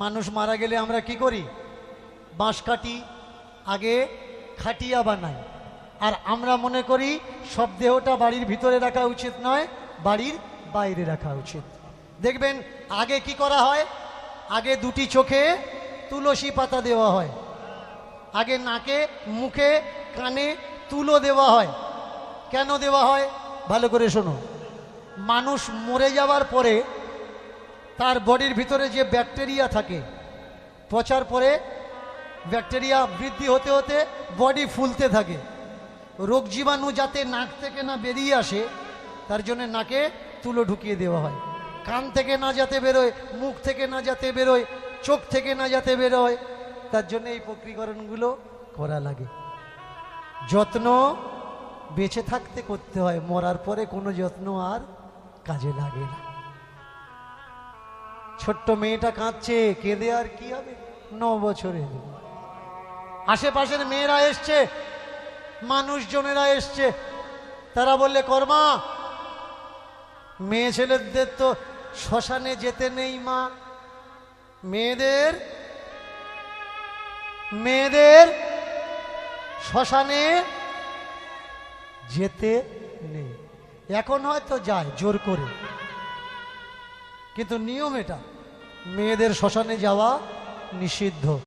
মানুষ মারা গেলে আমরা কি করি? বাঁশ কাটি, আগে খাটিয়া বানাই। আর আমরা মনে করি সব দেহটা বাড়ির ভিতরে রাখা উচিত নয়, বাড়ির বাইরে রাখা উচিত। দেখবেন আগে কি করা হয়? আগে দুটি চোখে তুলসী পাতা দেওয়া হয়, আগে নাকে, মুখে, কানে তুলো দেওয়া হয়। কেন দেওয়া হয়? ভালো করে শোনো। মানুষ মরে যাওয়ার পরে তার বডির ভিতরে যে ব্যাকটেরিয়া থাকে, পচার পরে ব্যাকটেরিয়া বৃদ্ধি হতে হতে বডি ফুলতে থাকে। রোগ জীবাণু যাতে নাক থেকে না বেরিয়ে আসে তার জন্য নাকে তুলো ঢুকিয়ে দেওয়া হয়। কান থেকে না যাতে বেরোয়, মুখ থেকে না যাতে বেরোয়, চোখ থেকে না যাতে বেরোয়, তার জন্য এই প্রক্রিয়াকরণগুলো করা লাগে। যত্ন বেঁচে থাকতে করতে হয়, মরার পরে কোনো যত্ন আর কাজে লাগে না। ছোট্ট মেয়েটা কাঁদছে, কেঁদে আর কি হবে? 9 বছরের। আশেপাশের মেয়েরা এসছে, মানুষজনেরা এসছে, তারা বললে কর্মা, মেয়ে ছেলেদের তো শ্মশানে যেতে নেই মা, মেয়েদের শ্মশানে যেতে নেই। এখন হয়তো যায় জোর করে, কিন্তু নিয়ম এটা, মেয়েদের শ্মশানে যাওয়া নিষিদ্ধ।